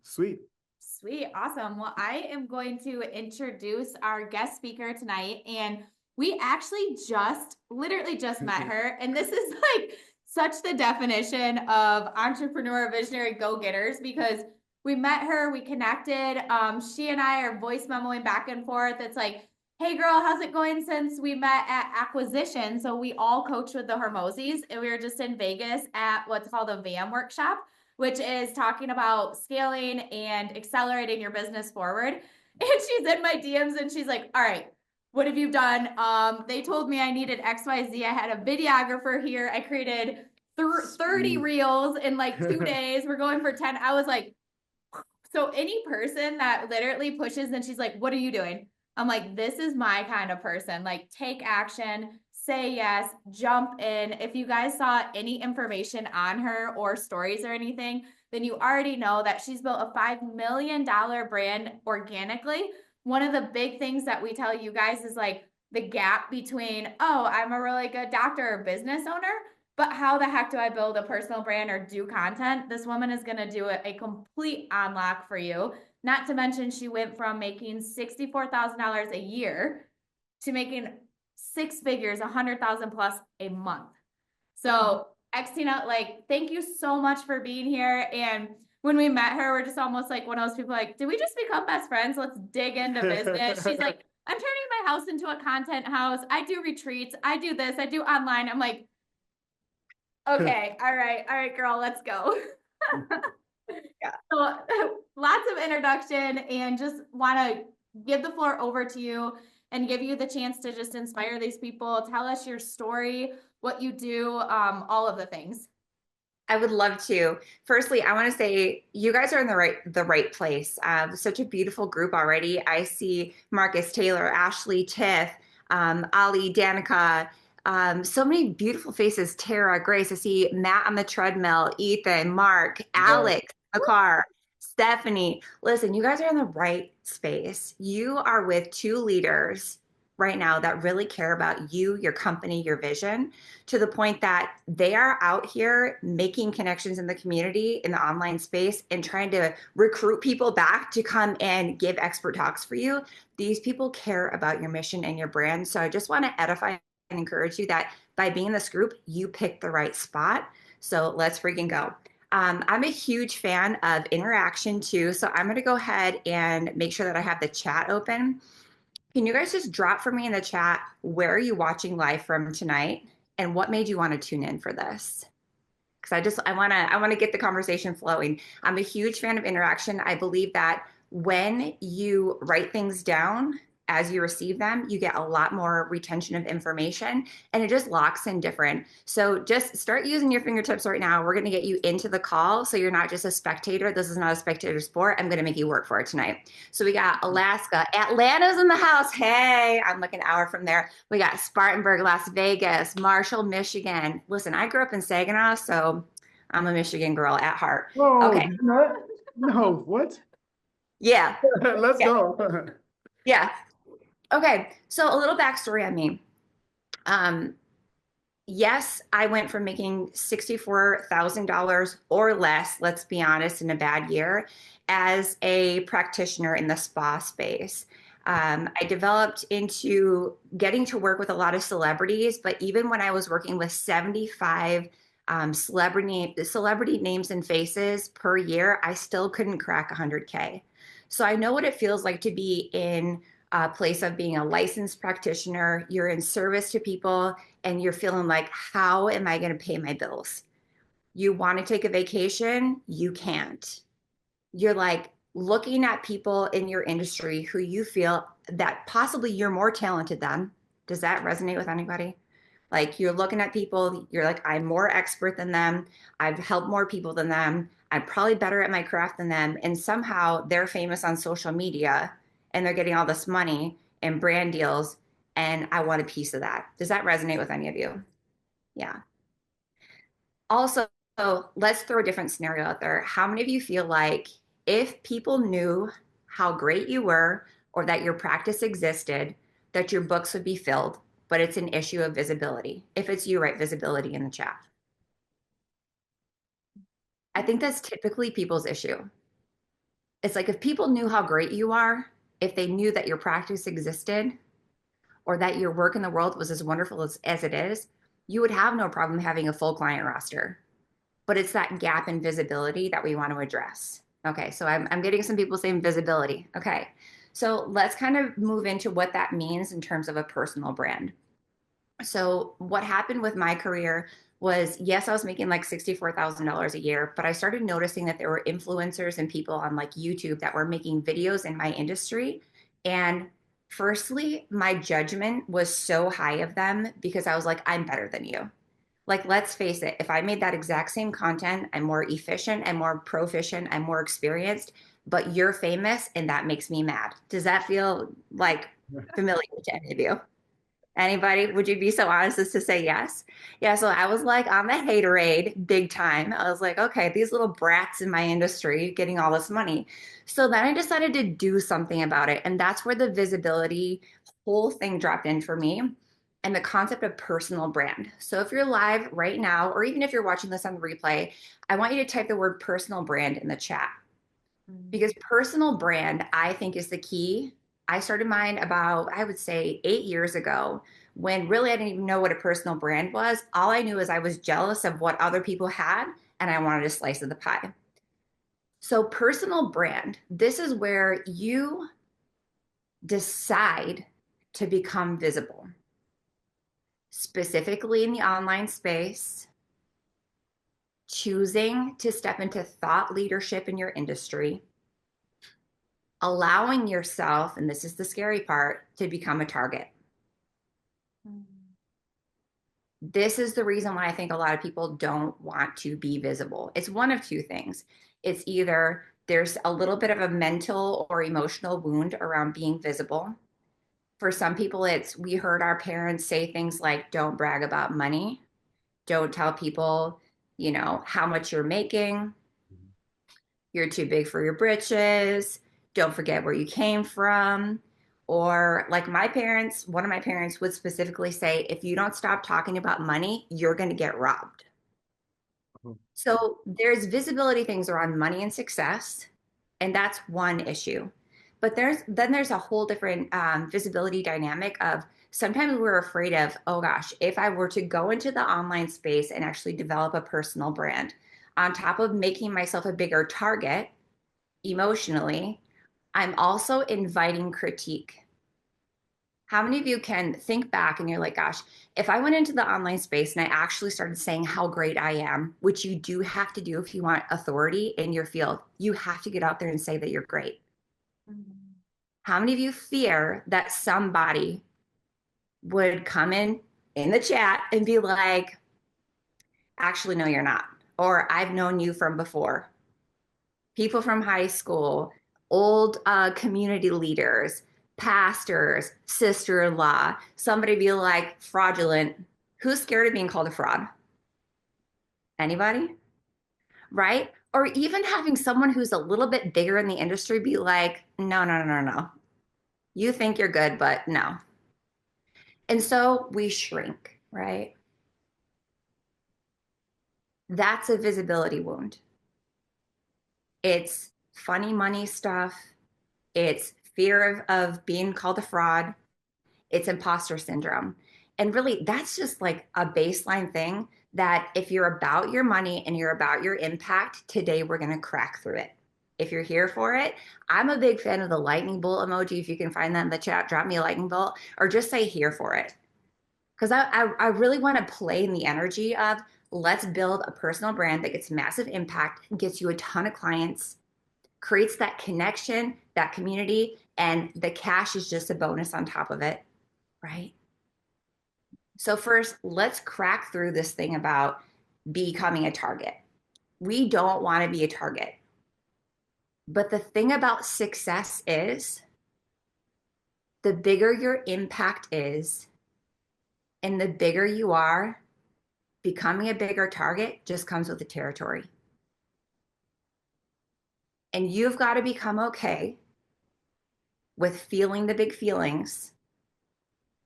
Sweet. Sweet. Awesome. Well, I am going to introduce our guest speaker tonight. And we actually literally just met her. And this is like such the definition of entrepreneur, visionary, go-getters because we met her, we connected. She and I are voice memoing back and forth. It's like, hey girl, how's it going since we met at acquisition? So we all coach with the Hermosis and we were just in Vegas at what's called a VAM workshop, which is talking about scaling and accelerating your business forward. And she's in my DMs and she's like, all right, what have you done? They told me I needed XYZ. I had a videographer here. I created 30 reels in like 2 days. We're going for 10. I was like, so any person that literally pushes and she's like, what are you doing? I'm like, this is my kind of person. Like, take action, say yes, jump in. If you guys saw any information on her or stories or anything, then you already know that she's built a $5 million brand organically. One of the big things that we tell you guys is like the gap between, oh, I'm a really good doctor or business owner, but how the heck do I build a personal brand or do content? This woman is going to do a complete unlock for you. Not to mention, she went from making $64,000 a year to making six figures, 100,000 plus a month. So, Xtina, like, thank you so much for being here. And when we met her, we're just almost like one of those people like, did we just become best friends? Let's dig into business. She's like, I'm turning my house into a content house. I do retreats. I do this. I do online. I'm like, okay, all right, girl, let's go. Yeah. So lots of introduction and just want to give the floor over to you and give you the chance to just inspire these people. Tell us your story, what you do, all of the things. I would love to. Firstly, I want to say you guys are in the right place. Such a beautiful group already. I see Marcus, Taylor, Ashley, Tiff, Ali, Danica, so many beautiful faces. Tara, Grace. I see Matt on the treadmill, Ethan, Mark, Alex, in the car, Stephanie. Listen, you guys are in the right space. You are with two leaders right now that really care about you, your company, your vision, to the point that they are out here making connections in the community, in the online space, and trying to recruit people back to come and give expert talks for you. These people care about your mission and your brand. So I just want to edify and encourage you that by being in this group, you picked the right spot. So let's freaking go. I'm a huge fan of interaction too. So I'm going to go ahead and make sure that I have the chat open. Can you guys just drop for me in the chat where are you watching live from tonight and what made you want to tune in for this? Because I want to get the conversation flowing. I'm a huge fan of interaction. I believe that when you write things down as you receive them, you get a lot more retention of information and it just locks in different. So just start using your fingertips right now. We're going to get you into the call so you're not just a spectator. This is not a spectator sport. I'm going to make you work for it tonight. So we got Alaska, Atlanta's in the house. Hey, I'm like an hour from there. We got Spartanburg, Las Vegas, Marshall, Michigan. Listen, I grew up in Saginaw, so I'm a Michigan girl at heart. Oh, Okay. no, what? Yeah. Let's Yeah. go. Yeah. Okay, so a little backstory on me. Um, yes, I went from making $64,000 or less, let's be honest, in a bad year, as a practitioner in the spa space. I developed into getting to work with a lot of celebrities, but even when I was working with 75 celebrity names and faces per year, I still couldn't crack 100K. So I know what it feels like to be in a place of being a licensed practitioner. You're in service to people and you're feeling like, how am I going to pay my bills? You want to take a vacation, you can't. You're like looking at people in your industry who you feel that possibly you're more talented than. Does that resonate with anybody? Like you're looking at people, you're like, I'm more expert than them. I've helped more people than them. I'm probably better at my craft than them. And somehow they're famous on social media and they're getting all this money and brand deals. And I want a piece of that. Does that resonate with any of you? Yeah. Also, let's throw a different scenario out there. How many of you feel like if people knew how great you were or that your practice existed, that your books would be filled, but it's an issue of visibility? If it's you, write visibility in the chat. I think that's typically people's issue. It's like if people knew how great you are, if they knew that your practice existed or that your work in the world was as wonderful as it is, you would have no problem having a full client roster. But it's that gap in visibility that we want to address. Okay, so I'm getting some people saying visibility. Okay, so let's kind of move into what that means in terms of a personal brand. So what happened with my career was, yes, I was making like $64,000 a year, but I started noticing that there were influencers and people on like YouTube that were making videos in my industry. And firstly, my judgment was so high of them because I was like, I'm better than you. Like, let's face it, if I made that exact same content, I'm more efficient, I'm more proficient, I'm more experienced, but you're famous and that makes me mad. Does that feel like familiar to any of you? Anybody? Would you be so honest as to say yes? Yeah, so I was like on the haterade big time. I was like, okay, these little brats in my industry getting all this money. So then I decided to do something about it. And that's where the visibility whole thing dropped in for me and the concept of personal brand. So if you're live right now, or even if you're watching this on the replay, I want you to type the word personal brand in the chat because personal brand, I think, is the key. I started mine about, I would say, 8 years ago when really I didn't even know what a personal brand was. All I knew is I was jealous of what other people had and I wanted a slice of the pie. So, personal brand, this is where you decide to become visible, specifically in the online space, choosing to step into thought leadership in your industry, allowing yourself, and this is the scary part, to become a target. This is the reason why I think a lot of people don't want to be visible. It's one of two things. It's either there's a little bit of a mental or emotional wound around being visible. For some people, it's we heard our parents say things like, don't brag about money, don't tell people, how much you're making, you're too big for your britches, don't forget where you came from. Or like my parents, one of my parents would specifically say, if you don't stop talking about money, you're going to get robbed. So there's visibility things around money and success, and that's one issue. But there's a whole different visibility dynamic of sometimes we're afraid of, oh gosh, if I were to go into the online space and actually develop a personal brand, on top of making myself a bigger target emotionally, I'm also inviting critique. How many of you can think back and you're like, gosh, if I went into the online space and I actually started saying how great I am, which you do have to do if you want authority in your field, you have to get out there and say that you're great. How many of you fear that somebody would come in the chat and be like, actually, no, you're not. Or I've known you from before. People from high school, old community leaders, pastors, sister-in-law, somebody be like fraudulent. Who's scared of being called a fraud? Anybody? Right? Or even having someone who's a little bit bigger in the industry be like, no, no, no, no. You think you're good, but no. And so we shrink, right? That's a visibility wound. It's funny money stuff. It's fear of being called a fraud. It's imposter syndrome. And really, that's just like a baseline thing that if you're about your money and you're about your impact, today we're going to crack through it. If you're here for it, I'm a big fan of the lightning bolt emoji. If you can find that in the chat, drop me a lightning bolt or just say here for it. Because I really want to play in the energy of let's build a personal brand that gets massive impact, gets you a ton of clients, creates that connection, that community, and the cash is just a bonus on top of it, right? So first, let's crack through this thing about becoming a target. We don't want to be a target. But the thing about success is the bigger your impact is and the bigger you are, becoming a bigger target just comes with the territory. And you've got to become okay with feeling the big feelings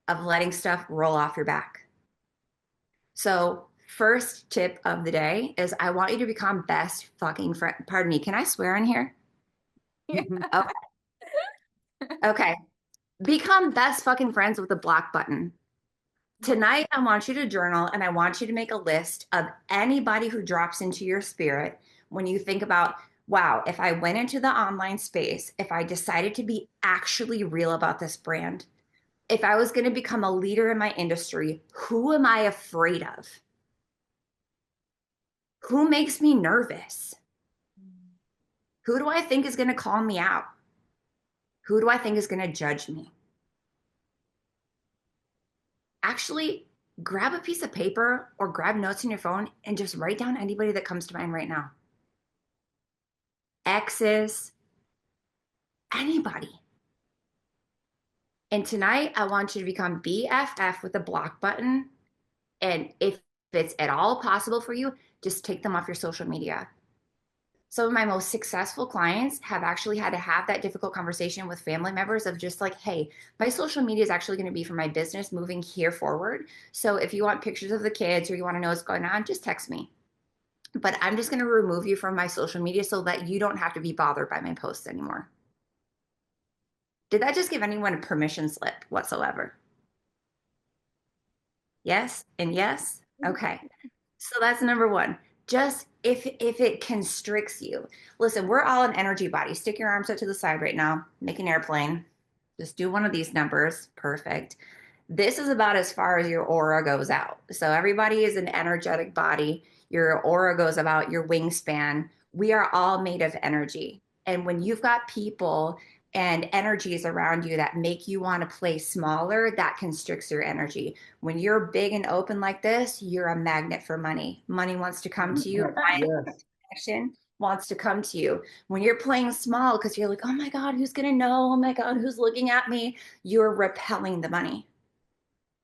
of letting stuff roll off your back. So, first tip of the day is I want you to become best fucking friend. Pardon me, can I swear in here? Okay. Okay. Become best fucking friends with the block button. Tonight, I want you to journal and I want you to make a list of anybody who drops into your spirit when you think about, wow, if I went into the online space, if I decided to be actually real about this brand, if I was going to become a leader in my industry, who am I afraid of? Who makes me nervous? Who do I think is going to call me out? Who do I think is going to judge me? Actually, grab a piece of paper or grab notes on your phone and just write down anybody that comes to mind right now. Exes, anybody. And tonight, I want you to become BFF with the block button. And if it's at all possible for you, just take them off your social media. Some of my most successful clients have actually had to have that difficult conversation with family members of just like, hey, my social media is actually going to be for my business moving here forward. So if you want pictures of the kids or you want to know what's going on, just text me. But I'm just going to remove you from my social media so that you don't have to be bothered by my posts anymore. Did that just give anyone a permission slip whatsoever? Yes and yes? Okay. So that's number one. Just if it constricts you. Listen, we're all an energy body. Stick your arms out to the side right now. Make an airplane. Just do one of these numbers. Perfect. This is about as far as your aura goes out. So everybody is an energetic body. Your aura goes about your wingspan. We are all made of energy. And when you've got people and energies around you that make you want to play smaller, that constricts your energy. When you're big and open like this, you're a magnet for money. Money wants to come to you. Yes. Connection wants to come to you. When you're playing small because you're like, oh my God, who's going to know? Oh my God, who's looking at me? You're repelling the money.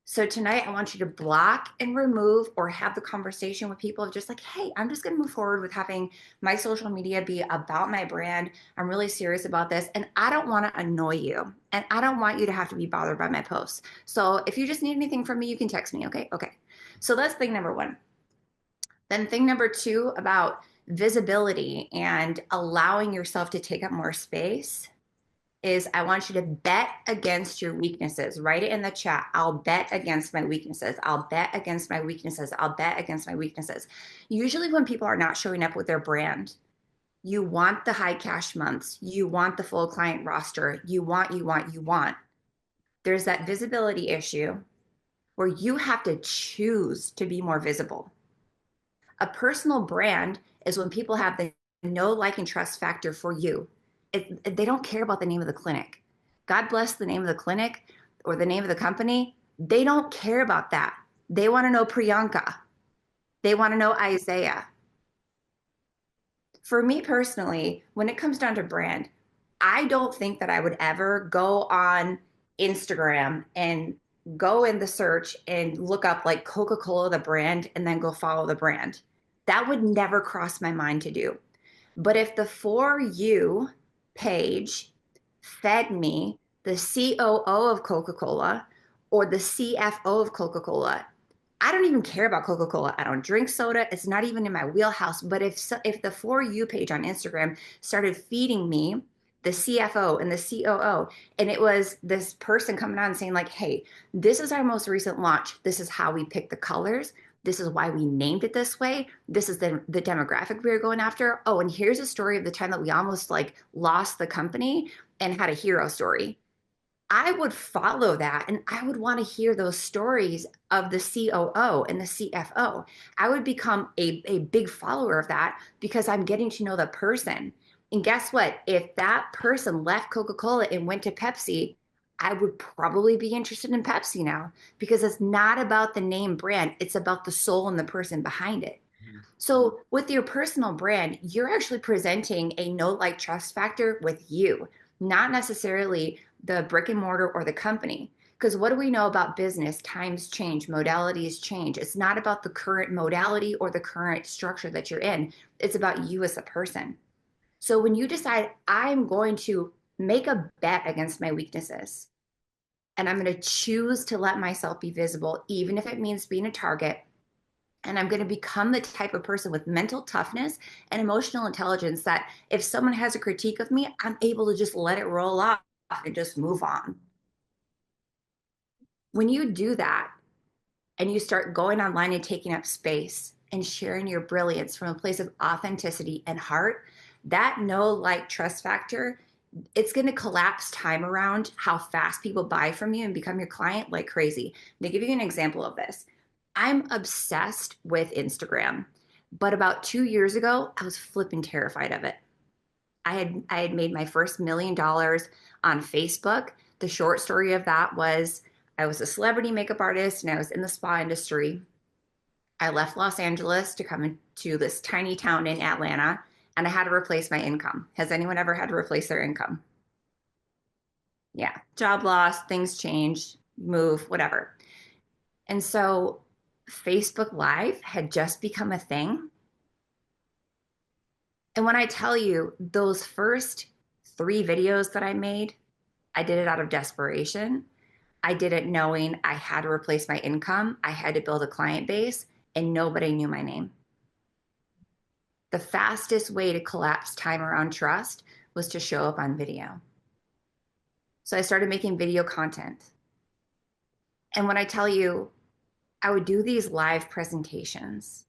So tonight, I want you to block and remove or have the conversation with people of just like, hey, I'm just going to move forward with having my social media be about my brand. I'm really serious about this. And I don't want to annoy you. And I don't want you to have to be bothered by my posts. So if you just need anything from me, you can text me. Okay. Okay. So that's thing number one. Then thing number two about visibility and allowing yourself to take up more space is I want you to bet against your weaknesses. Write it in the chat. I'll bet against my weaknesses. I'll bet against my weaknesses. I'll bet against my weaknesses. Usually, when people are not showing up with their brand, you want the high cash months, you want the full client roster, you want. There's that visibility issue where you have to choose to be more visible. A personal brand is when people have the know, like, and trust factor for you. They don't care about the name of the clinic. God bless the name of the clinic or the name of the company. They don't care about that. They want to know Priyanka. They want to know Isaiah. For me personally, when it comes down to brand, I don't think that I would ever go on Instagram and go in the search and look up like Coca-Cola, the brand, and then go follow the brand. That would never cross my mind to do. But if the For You page fed me the COO of Coca-Cola or the CFO of Coca-Cola, I don't even care about Coca-Cola. I don't drink soda. It's not even in my wheelhouse. But if the For You page on Instagram started feeding me the CFO and the COO, and it was this person coming on and saying like, hey, this is our most recent launch. This is how we pick the colors. This is why we named it this way. This is the demographic we are going after. Oh, and here's a story of the time that we almost like lost the company and had a hero story. I would follow that and I would want to hear those stories of the COO and the CFO. I would become a big follower of that because I'm getting to know the person. And guess what? If that person left Coca Cola and went to Pepsi, I would probably be interested in Pepsi now because it's not about the name brand, it's about the soul and the person behind it. So, with your personal brand, you're actually presenting a know, like, trust factor with you, not necessarily the brick and mortar or the company. Because what do we know about business? Times change, modalities change. It's not about the current modality or the current structure that you're in, it's about you as a person. So, when you decide, I'm going to make a bet against my weaknesses, and I'm going to choose to let myself be visible, even if it means being a target, And I'm going to become the type of person with mental toughness and emotional intelligence that if someone has a critique of me, I'm able to just let it roll off and just move on. When you do that and you start going online and taking up space and sharing your brilliance from a place of authenticity and heart, that know, like, trust factor, it's going to collapse time around how fast people buy from you and become your client like crazy. To give you an example of this, I'm obsessed with Instagram, but about 2 years ago, I was flipping terrified of it. I had made my first $1 million on Facebook. The short story of that was I was a celebrity makeup artist and I was in the spa industry. I left Los Angeles to come into this tiny town in Atlanta, and I had to replace my income. Has anyone ever had to replace their income? Yeah, job loss, things change, move, whatever. And so Facebook Live had just become a thing. And when I tell you those first 3 videos that I made, I did it out of desperation. I did it knowing I had to replace my income, I had to build a client base, and nobody knew my name. The fastest way to collapse time around trust was to show up on video. So I started making video content. And when I tell you, I would do these live presentations.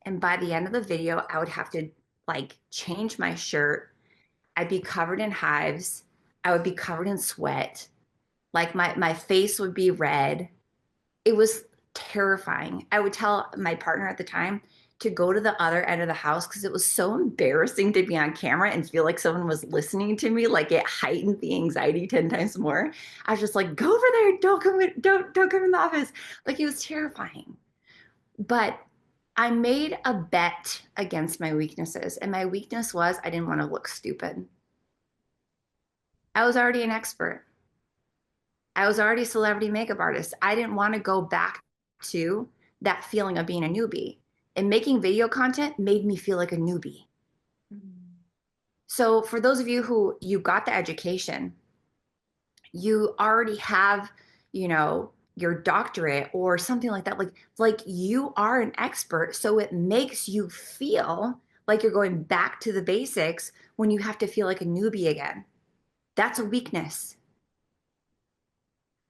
And by the end of the video, I would have to like change my shirt. I'd be covered in hives. I would be covered in sweat. Like my face would be red. It was terrifying. I would tell my partner at the time to go to the other end of the house because it was so embarrassing to be on camera and feel like someone was listening to me. Like, it heightened the anxiety 10 times more. I was just like, go over there. Don't come in the office. Like, it was terrifying. But I made a bet against my weaknesses. And my weakness was I didn't want to look stupid. I was already an expert. I was already a celebrity makeup artist. I didn't want to go back to that feeling of being a newbie. And making video content made me feel like a newbie. So for those of you who you got the education, you already have, your doctorate or something like that. Like you are an expert. So it makes you feel like you're going back to the basics when you have to feel like a newbie again. That's a weakness.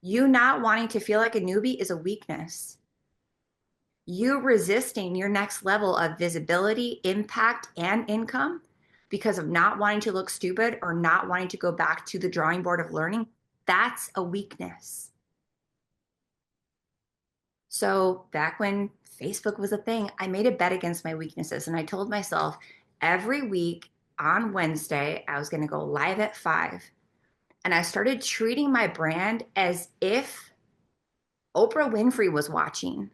You not wanting to feel like a newbie is a weakness. You resisting your next level of visibility, impact, and income because of not wanting to look stupid or not wanting to go back to the drawing board of learning, that's a weakness. So back when Facebook was a thing, I made a bet against my weaknesses, and I told myself every week on Wednesday, I was going to go live at 5. And I started treating my brand as if Oprah Winfrey was watching.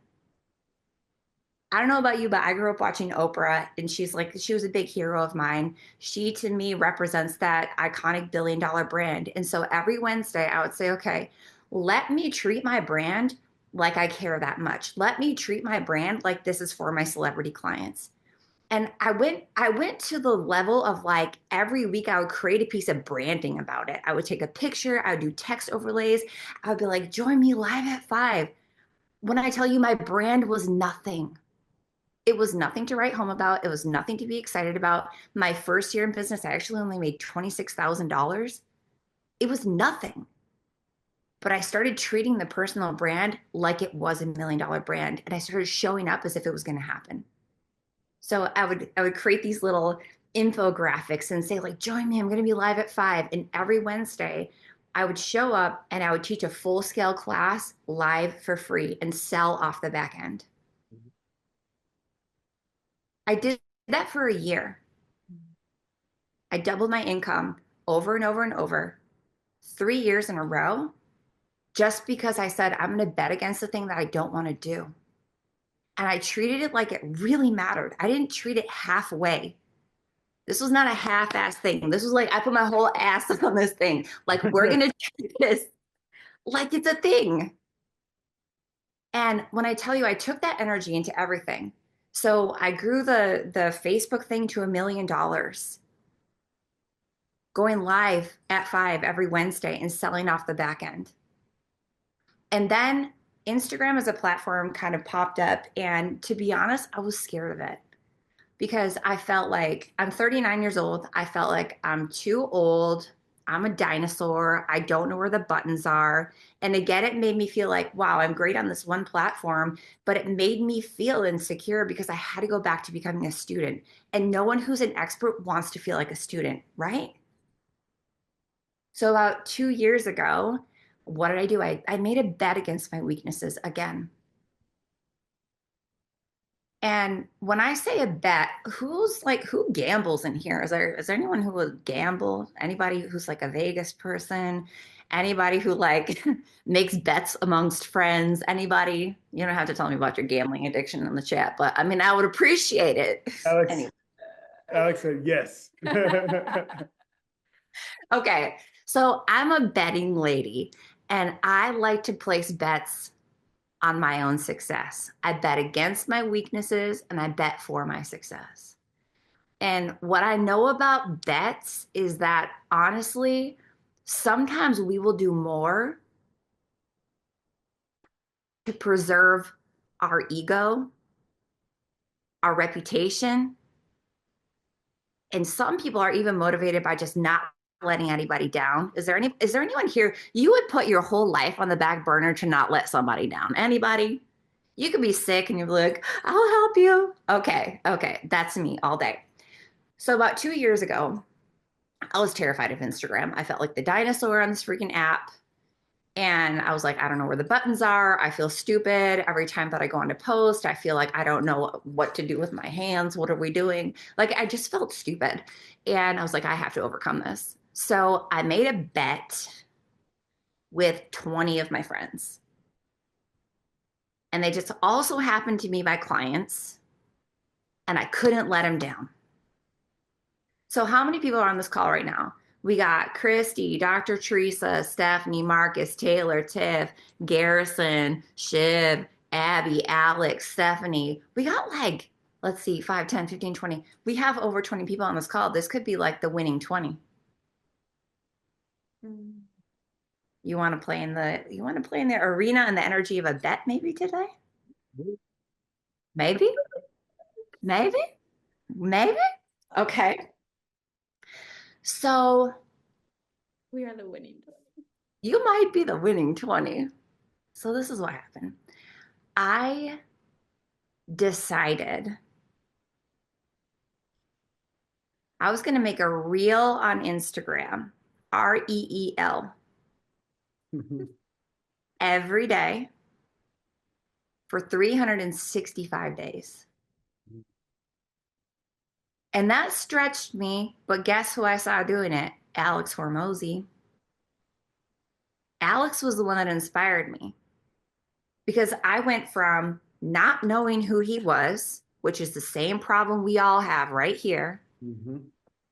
I don't know about you, but I grew up watching Oprah, and she was a big hero of mine. She, to me, represents that iconic $1 billion brand. And so every Wednesday I would say, okay, let me treat my brand like I care that much. Let me treat my brand like this is for my celebrity clients. And I went to the level of like every week I would create a piece of branding about it. I would take a picture, I would do text overlays. I would be like, join me live at 5. When I tell you my brand was nothing. It was nothing to write home about. It was nothing to be excited about. My first year in business, I actually only made $26,000. It was nothing. But I started treating the personal brand like it was a $1 million brand. And I started showing up as if it was going to happen. So I would create these little infographics and say, like, join me, I'm going to be live at 5. And every Wednesday, I would show up and I would teach a full scale class live for free and sell off the back end. I did that for a year. I doubled my income over and over and over, 3 years in a row, just because I said, I'm going to bet against the thing that I don't want to do. And I treated it like it really mattered. I didn't treat it halfway. This was not a half-ass thing. This was like, I put my whole ass on this thing. Like, we're going to treat this like it's a thing. And when I tell you, I took that energy into everything. So I grew the Facebook thing to $1 million, going live at 5 every Wednesday and selling off the back end. And then Instagram as a platform kind of popped up. And to be honest, I was scared of it because I felt like I'm 39 years old. I felt like I'm too old. I'm a dinosaur. I don't know where the buttons are. And again, it made me feel like, wow, I'm great on this one platform, but it made me feel insecure because I had to go back to becoming a student. And no one who's an expert wants to feel like a student, right? So about 2 years ago, what did I do? I made a bet against my weaknesses again. And when I say a bet, who gambles in here? Is there anyone who would gamble? Anybody who's like a Vegas person? Anybody who like makes bets amongst friends? Anybody? You don't have to tell me about your gambling addiction in the chat, but I mean, I would appreciate it. Alex, Anyway. Alex said yes. Okay, so I'm a betting lady and I like to place bets on my own success. I bet against my weaknesses and I bet for my success. And what I know about bets is that honestly, sometimes we will do more to preserve our ego, our reputation. And some people are even motivated by just not letting anybody down. Is there anyone here you would put your whole life on the back burner to not let somebody down? Anybody? You could be sick and you're like, I'll help you. Okay, that's me all day. So about 2 years ago, I was terrified of Instagram. I felt like the dinosaur on this freaking app. And I was like, I don't know where the buttons are. I feel stupid. Every time that I go on to post, I feel like I don't know what to do with my hands. What are we doing? Like, I just felt stupid. And I was like, I have to overcome this. So I made a bet with 20 of my friends. And they just also happened to be my clients. And I couldn't let them down. So, how many people are on this call right now? We got Christy, Dr. Teresa, Stephanie, Marcus, Taylor, Tiff, Garrison, Shiv, Abby, Alex, Stephanie. We got like, let's see, 5, 10, 15, 20. We have over 20 people on this call. This could be like the winning 20. You want to play in the arena and the energy of a bet maybe today? Maybe? Maybe? Maybe? Okay. So We are the winning 20. you might be the winning 20. So this is what happened. I decided I was going to make a reel on Instagram, REEL, every day for 365 days. And that stretched me, but guess who I saw doing it? Alex Hormozy. Alex was the one that inspired me because I went from not knowing who he was, which is the same problem we all have right here. Mm-hmm.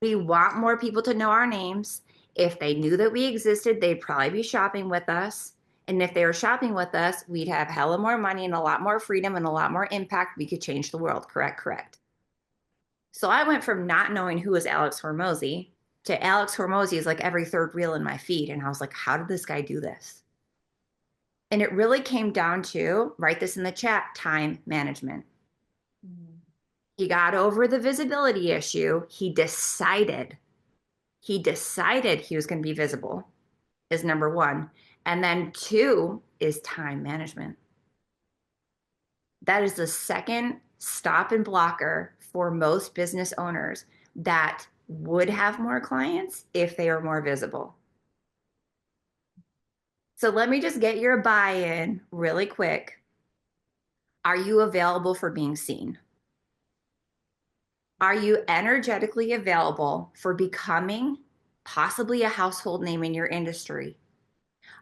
We want more people to know our names. If they knew that we existed, they'd probably be shopping with us. And if they were shopping with us, we'd have hella more money and a lot more freedom and a lot more impact. We could change the world. Correct. So I went from not knowing who was Alex Hormozy to Alex Hormozy is like every third reel in my feed. And I was like, how did this guy do this? And it really came down to, write this in the chat, time management. Mm-hmm. He got over the visibility issue. He decided he was going to be visible is number one. And then 2 is time management. That is the second stop and blocker for most business owners that would have more clients if they are more visible. So let me just get your buy-in really quick. Are you available for being seen? Are you energetically available for becoming possibly a household name in your industry?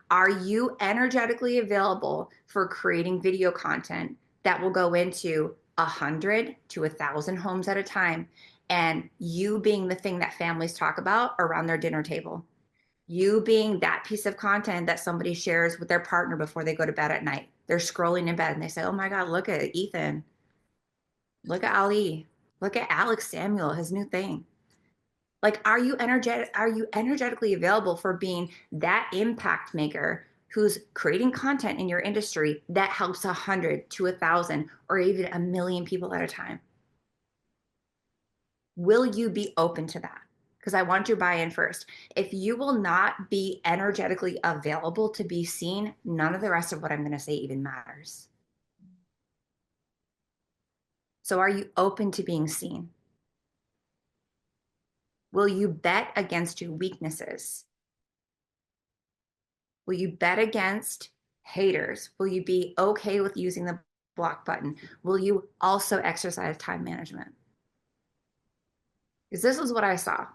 Are you energetically available for creating video content that will go into 100 to 1,000 homes at a time? And you being the thing that families talk about around their dinner table. You being that piece of content that somebody shares with their partner before they go to bed at night. They're scrolling in bed and they say, oh my God, look at Ethan. Look at Ali. Look at Alex Samuel, his new thing. Like, are you energetically available for being that impact maker who's creating content in your industry that helps 100 to 1,000 or even 1,000,000 people at a time? Will you be open to that? Because I want your buy-in first. If you will not be energetically available to be seen, none of the rest of what I'm going to say even matters. So are you open to being seen? Will you bet against your weaknesses? Will you bet against haters? Will you be okay with using the block button? Will you also exercise time management? Because this is what I saw.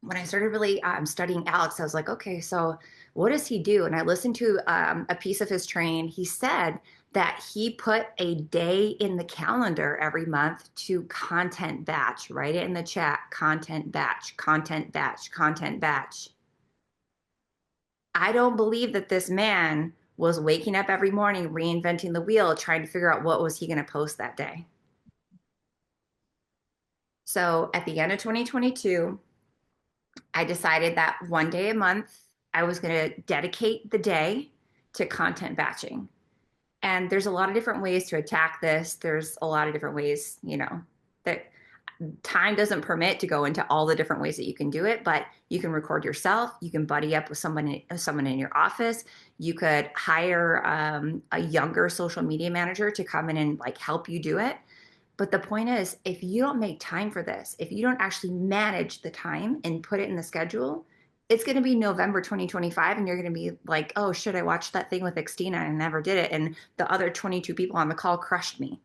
When I started really studying Alex, I was like, okay, so what does he do? And I listened to a piece of his training. He said that he put a day in the calendar every month to content batch. Write it in the chat: content batch, content batch, content batch. I don't believe that this man was waking up every morning, reinventing the wheel, trying to figure out what was he going to post that day. So at the end of 2022, I decided that one day a month, I was going to dedicate the day to content batching. And there's a lot of different ways to attack this. There's a lot of different ways, that time doesn't permit to go into all the different ways that you can do it, but you can record yourself. You can buddy up with someone in your office. You could hire a younger social media manager to come in and like help you do it. But the point is, if you don't make time for this, if you don't actually manage the time and put it in the schedule, it's going to be November 2025 and you're going to be like, oh, should I watch that thing with Xtina? And I never did it. And the other 22 people on the call crushed me.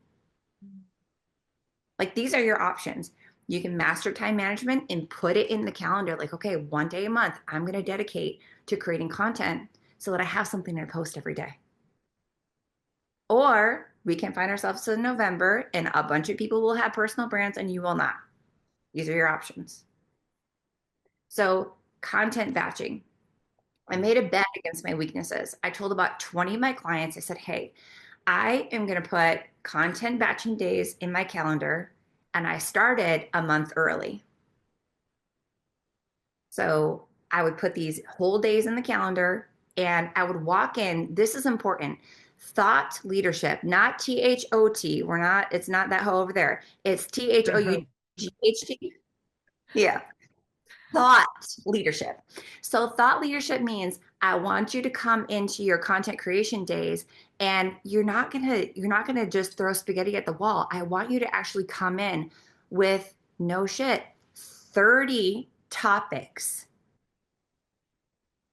Like, these are your options. You can master time management and put it in the calendar. Like, okay, one day a month, I'm going to dedicate to creating content so that I have something to post every day. Or we can find ourselves in November and a bunch of people will have personal brands and you will not. These are your options. So content batching. I made a bet against my weaknesses. I told about 20 of my clients, I said, hey, I am going to put content batching days in my calendar. And I started a month early. So I would put these whole days in the calendar and I would walk in. This is important. Thought leadership, not THOT. It's not that hoe over there. It's THOUGHT. Yeah. Thought leadership. So thought leadership means I want you to come into your content creation days and you're not gonna just throw spaghetti at the wall. I want you to actually come in with, no shit, 30 topics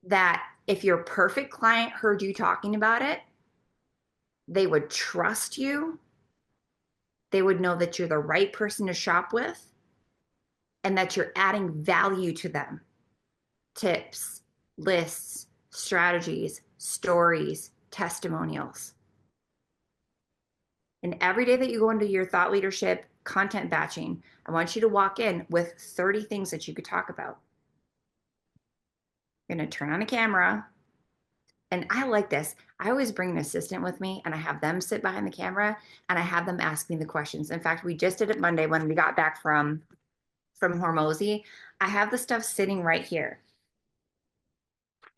that if your perfect client heard you talking about it, they would trust you. They would know that you're the right person to shop with and that you're adding value to them. Tips, lists, strategies, stories, testimonials. And every day that you go into your thought leadership content batching, I want you to walk in with 30 things that you could talk about. You're going to turn on a camera. And I like this. I always bring an assistant with me and I have them sit behind the camera and I have them ask me the questions. In fact, we just did it Monday when we got back from Hormozy. I have the stuff sitting right here.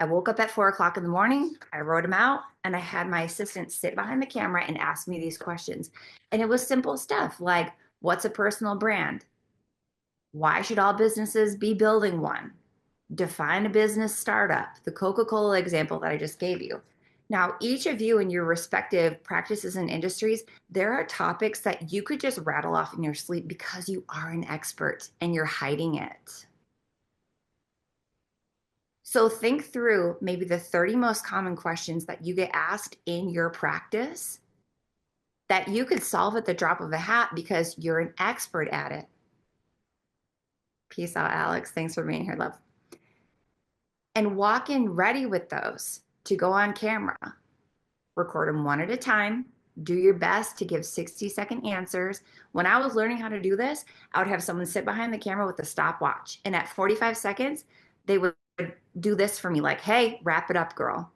I woke up at 4 o'clock in the morning, I wrote them out, and I had my assistant sit behind the camera and ask me these questions. And it was simple stuff like, what's a personal brand? Why should all businesses be building one? Define a business startup, the Coca-Cola example that I just gave you. Now, each of you in your respective practices and industries, there are topics that you could just rattle off in your sleep because you are an expert and you're hiding it. So think through maybe the 30 most common questions that you get asked in your practice that you could solve at the drop of a hat because you're an expert at it. Peace out, Alex. Thanks for being here, love. And walk in ready with those to go on camera. Record them one at a time. Do your best to give 60-second answers. When I was learning how to do this, I would have someone sit behind the camera with a stopwatch. And at 45 seconds, they would do this for me, like, hey, wrap it up, girl.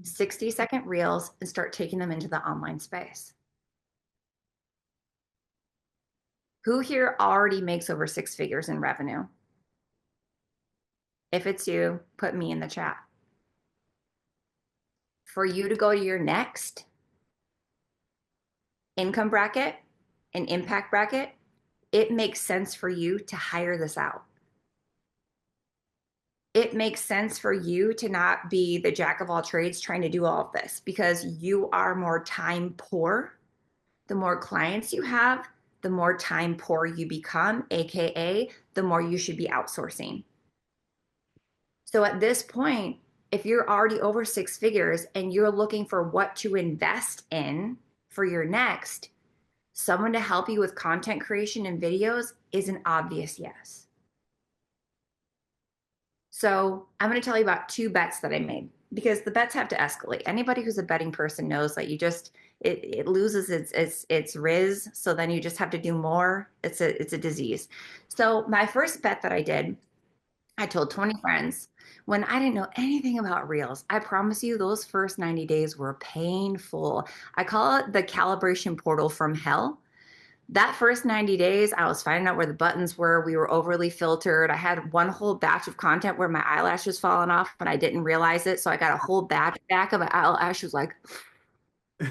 60-second reels and start taking them into the online space. Who here already makes over 6 figures in revenue? If it's you, put me in the chat. For you to go to your next income bracket and impact bracket, it makes sense for you to hire this out. It makes sense for you to not be the jack of all trades trying to do all of this because you are more time poor. The more clients you have, the more time poor you become, AKA, the more you should be outsourcing. So at this point, if you're already over 6 figures and you're looking for what to invest in for your next, someone to help you with content creation and videos is an obvious yes. So I'm going to tell you about 2 bets that I made because the bets have to escalate. Anybody who's a betting person knows that you just it loses its riz, so then you just have to do more. It's a disease. So my first bet that I did, I told 20 friends when I didn't know anything about reels. I promise you, those first 90 days were painful. I call it the calibration portal from hell. That first 90 days, I was finding out where the buttons were. We were overly filtered. I had one whole batch of content where my eyelash was falling off, but I didn't realize it. So I got a whole batch back of eyelashes like we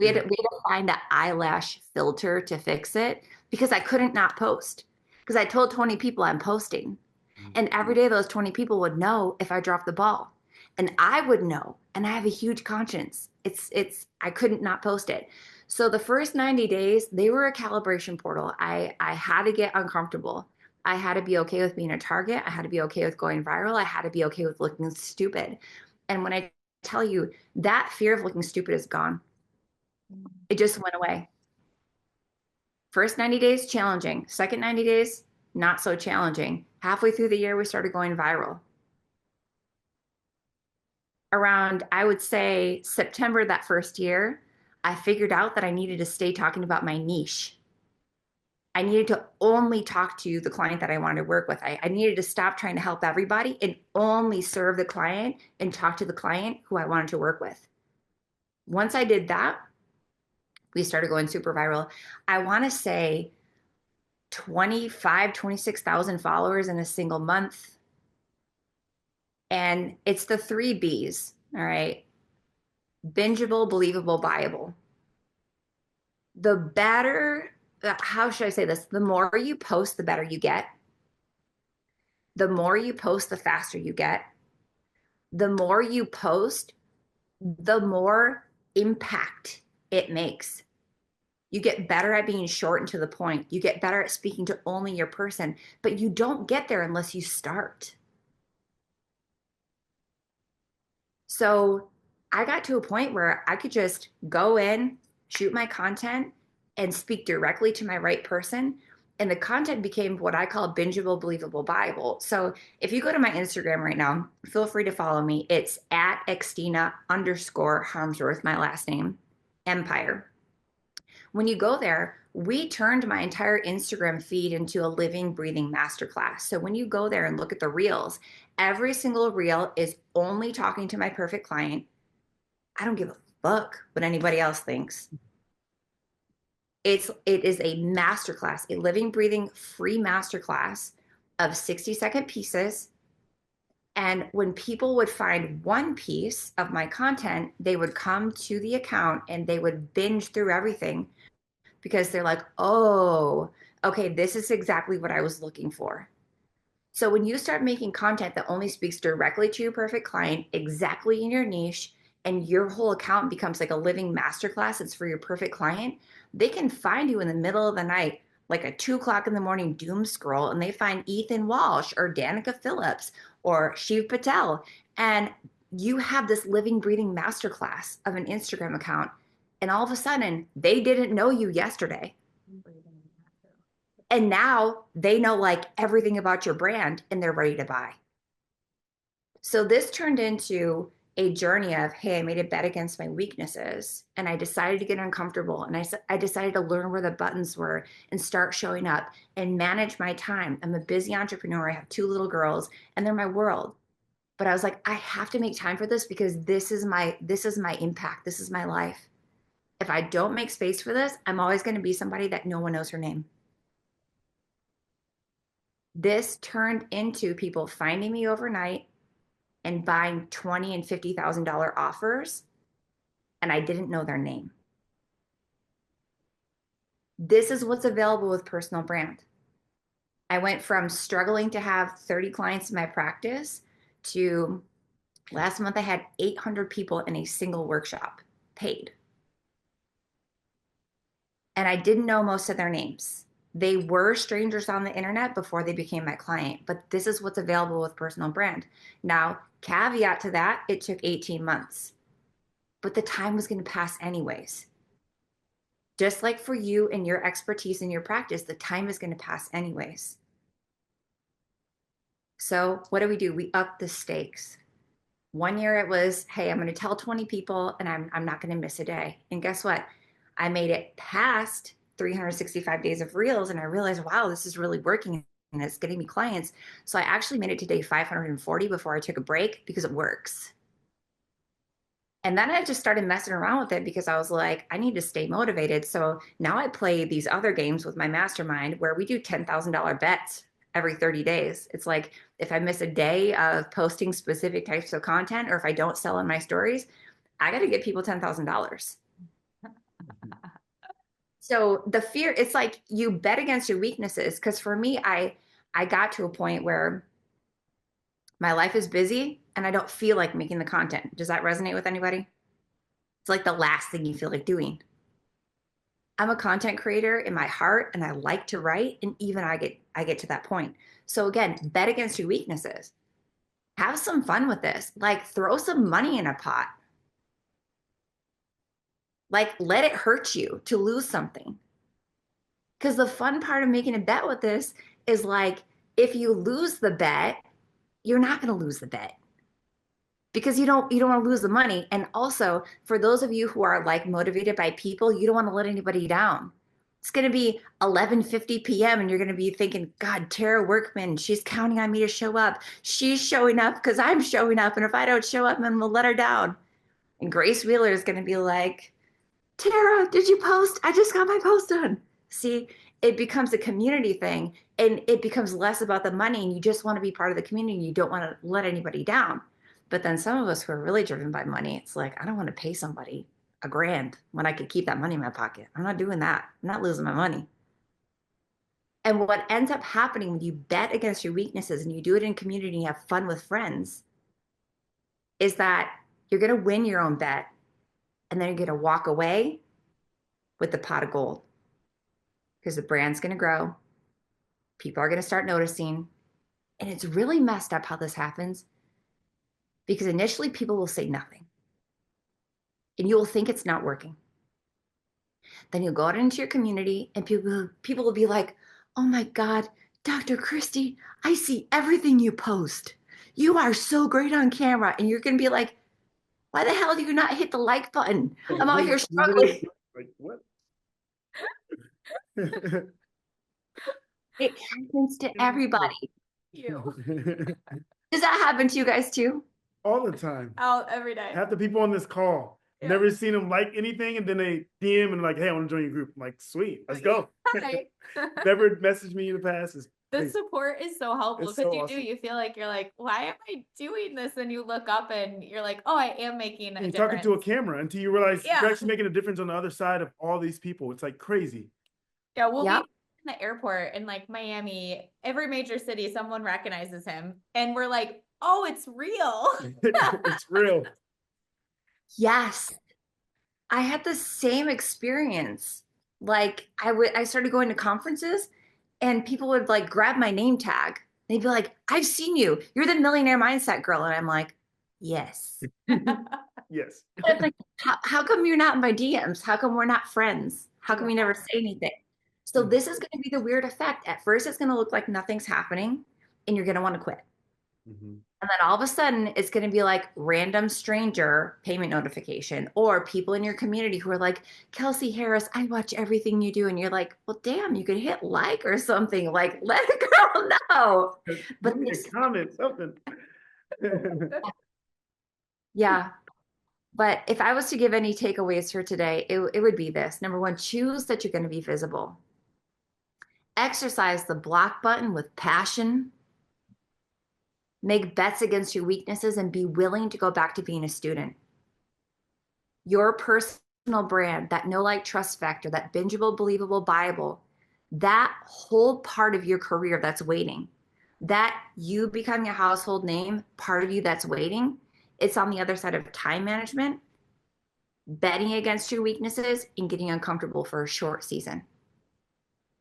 had to find an eyelash filter to fix it because I couldn't not post. Because I told 20 people I'm posting. And every day those 20 people would know if I dropped the ball. And I would know. And I have a huge conscience. I couldn't not post it. So the first 90 days, they were a calibration portal. I had to get uncomfortable. I had to be okay with being a target. I had to be okay with going viral. I had to be okay with looking stupid. And when I tell you that fear of looking stupid is gone, it just went away. First 90 days, challenging. Second 90 days, not so challenging. Halfway through the year, we started going viral. Around, I would say, September that first year, I figured out that I needed to stay talking about my niche. I needed to only talk to the client that I wanted to work with. I needed to stop trying to help everybody and only serve the client and talk to the client who I wanted to work with. Once I did that, we started going super viral. I want to say 26,000 followers in a single month. And it's the 3 B's, all right? Bingeable, believable, buyable. The better, how should I say this? The more you post, the better you get. The more you post, the faster you get. The more you post, the more impact it makes. You get better at being short and to the point. You get better at speaking to only your person, but you don't get there unless you start. So I got to a point where I could just go in, shoot my content, and speak directly to my right person. And the content became what I call bingeable, believable, buyable. So if you go to my Instagram right now, feel free to follow me. It's at Xtina_Harmsworth, my last name, Empire. When you go there, we turned my entire Instagram feed into a living, breathing masterclass. So when you go there and look at the reels, every single reel is only talking to my perfect client. I don't give a fuck what anybody else thinks. It is a masterclass, a living, breathing, free masterclass of 60-second pieces. And when people would find one piece of my content, they would come to the account and they would binge through everything because they're like, oh, okay, this is exactly what I was looking for. So when you start making content that only speaks directly to your perfect client, exactly in your niche, and your whole account becomes like a living masterclass, it's for your perfect client, they can find you in the middle of the night, like a 2 o'clock in the morning doom scroll, and they find Ethan Walsh or Danica Phillips or Shiv Patel. And you have this living, breathing masterclass of an Instagram account. And all of a sudden, they didn't know you yesterday. And now they know like everything about your brand and they're ready to buy. So this turned into a journey of, hey, I made a bet against my weaknesses and I decided to get uncomfortable. And I decided to learn where the buttons were and start showing up and manage my time. I'm a busy entrepreneur. I have 2 little girls and they're my world. But I was like, I have to make time for this because this is my impact. This is my life. If I don't make space for this, I'm always going to be somebody that no one knows her name. This turned into people finding me overnight, and buying $20,000 and $50,000 offers, and I didn't know their name. This is what's available with personal brand. I went from struggling to have 30 clients in my practice to last month I had 800 people in a single workshop paid. And I didn't know most of their names. They were strangers on the internet before they became my client, but this is what's available with personal brand. Now, caveat to that, it took 18 months, but the time was going to pass anyways. Just like for you and your expertise in your practice, the time is going to pass anyways. So what do? We up the stakes. One year it was, hey, I'm going to tell 20 people and I'm not going to miss a day. And guess what? I made it past 365 days of reels and I realized, wow, this is really working and it's getting me clients. So I actually made it to day 540 before I took a break because it works. And then I just started messing around with it because I was like, I need to stay motivated. So now I play these other games with my mastermind where we do $10,000 bets every 30 days. It's like if I miss a day of posting specific types of content or if I don't sell in my stories, I got to get people $10,000. So the fear, it's like you bet against your weaknesses. Because for me, I got to a point where my life is busy and I don't feel like making the content. Does that resonate with anybody? It's like the last thing you feel like doing. I'm a content creator in my heart and I like to write and even I get to that point. So again, bet against your weaknesses. Have some fun with this. Like throw some money in a pot. Like let it hurt you to lose something. Because the fun part of making a bet with this is like if you lose the bet, you're not going to lose the bet because you don't want to lose the money. And also for those of you who are like motivated by people, you don't want to let anybody down. It's going to be 11:50 p.m. and you're going to be thinking, God, Tara Workman, she's counting on me to show up. She's showing up because I'm showing up. And if I don't show up, I'm going to let her down. And Grace Wheeler is going to be like, Tara, did you post? I just got my post done. See, it becomes a community thing and it becomes less about the money and you just want to be part of the community. You don't want to let anybody down. But then some of us who are really driven by money, it's like, I don't want to pay somebody $1,000 when I could keep that money in my pocket. I'm not doing that. I'm not losing my money. And what ends up happening when you bet against your weaknesses and you do it in community and you have fun with friends is that you're going to win your own bet and then you're going to walk away with the pot of gold because the brand's going to grow. People are going to start noticing. And it's really messed up how this happens because initially people will say nothing and you will think it's not working. Then you'll go out into your community and people will be like, oh my God, Dr. Christy, I see everything you post. You are so great on camera. And you're going to be like, why the hell do you not hit the like button? I'm out here struggling. Like what? It happens to everybody. You. Does that happen to you guys too? All the time. Out every day. Half the people on this call, Yeah. never seen them like anything, and then they DM and like, hey, I want to join your group. I'm like, sweet, let's go. Right. Never messaged me in the past. The support is so helpful It's because so you awesome. you feel like you're like, why am I doing this? And you look up and you're like, oh, I am making a You're difference. talking to a camera until you realize Yeah. you're actually making a difference on the other side of all these people. It's like crazy. Yeah, we'll Yep. be in the airport in like Miami, every major city, someone recognizes him. And we're like, oh, it's real. It's real. Yes. I had the same experience. Like I started going to conferences and people would like grab my name tag. They'd be like, I've seen you. You're the millionaire mindset girl. And I'm like, yes. Yes. It's like, how come you're not in my DMs? How come we're not friends? How come you never say anything? So this is going to be the weird effect. At first, it's going to look like nothing's happening and you're going to want to quit. Mhm. And then all of a sudden, it's going to be like random stranger payment notification or people in your community who are like, Kelsey Harris, I watch everything you do. And you're like, well, damn, you could hit like or something. Like, let a girl know. But Give me a comment, something. yeah. But if I was to give any takeaways for today, it would be this. Number one, choose that you're going to be visible. Exercise the block button with passion. Make bets against your weaknesses and be willing to go back to being a student. Your personal brand, that know, like, trust factor, that bingeable, believable, buyable, that whole part of your career that's waiting, that you becoming a household name, part of you that's waiting, it's on the other side of time management, betting against your weaknesses, and getting uncomfortable for a short season.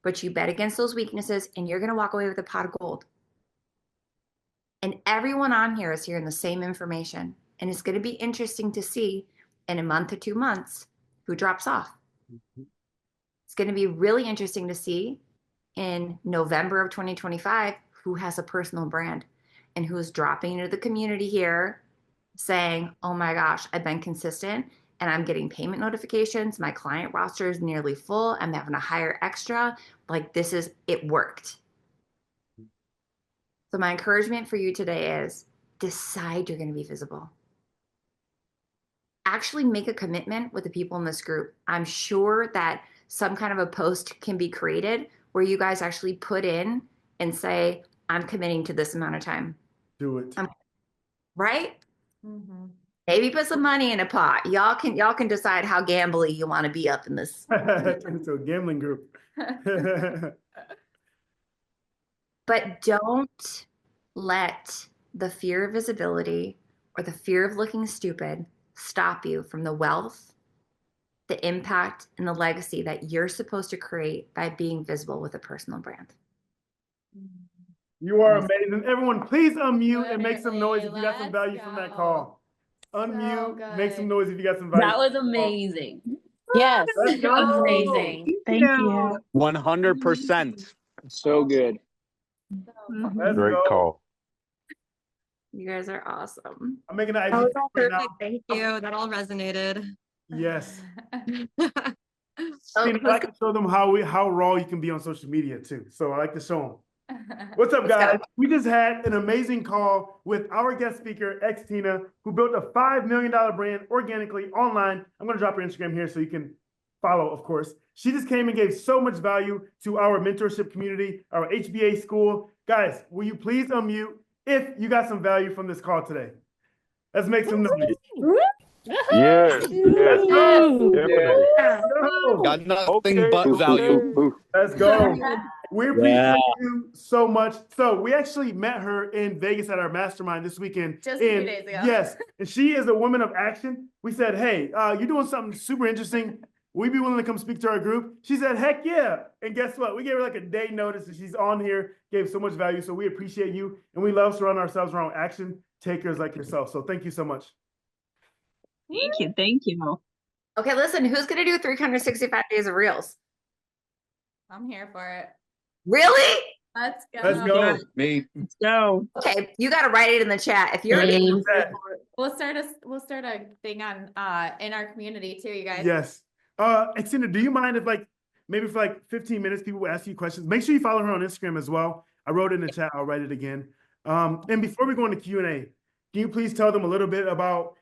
But you bet against those weaknesses and you're going to walk away with a pot of gold. And everyone on here is hearing the same information. And it's going to be interesting to see in a month or 2 months who drops off. It's going to be really interesting to see in November of 2025 who has a personal brand and who is dropping into the community here saying, oh my gosh, I've been consistent and I'm getting payment notifications. My client roster is nearly full. I'm having to hire extra. Like, it worked. So my encouragement for you today is decide you're going to be visible. Actually make a commitment with the people in this group. I'm sure that some kind of a post can be created where you guys actually put in and say, I'm committing to this amount of time. Do it. Right? Mm-hmm. Maybe put some money in a pot. Y'all can decide how gambly you want to be up in this. It's a gambling group. But don't let the fear of visibility or the fear of looking stupid stop you from the wealth, the impact, and the legacy that you're supposed to create by being visible with a personal brand. You are amazing. Everyone, please unmute and make some noise if you got some value from that call. Unmute, make some noise if you got some value. That was amazing. Yes. Let's go. Amazing. Thank you. 100%. So good. Let's Great go. call. You guys are awesome. I'm making an That was IG all right now. perfect. Thank you. That all resonated. Yes. Oh, I like to show them how raw you can be on social media too. So I like to show them. What's up, Let's guys? go. We just had an amazing call with our guest speaker, Tina, who built a $5 million brand organically online. I'm going to drop her Instagram here so you can follow, of course. She just came and gave so much value to our mentorship community, our HBA school. Guys, will you please unmute if you got some value from this call today? Let's make some noise. Yes, yes, definitely. Got nothing Okay. but value. Let's go. We appreciate you so much. So we actually met her in Vegas at our mastermind this weekend. Just a few days ago. Yes. And she is a woman of action. We said, hey, you're doing something super interesting. Will you be willing to come speak to our group? She said, heck yeah. And guess what? We gave her like a day notice and she's on here, gave so much value. So we appreciate you. And we love surrounding ourselves around action takers like yourself. So thank you so much. Thank you. Thank you. Okay, listen, who's going to do 365 days of Reels? I'm here for it. Really? Let's go. Let's go. Me. Let's go. Okay, you got to write it in the chat. If you're Same. We'll start a thing on in our community too, you guys. Yes. Tina, do you mind if maybe for 15 minutes, people will ask you questions? Make sure you follow her on Instagram as well. I wrote it in the chat. I'll write it again. And before we go into Q&A, can you please tell them a little bit about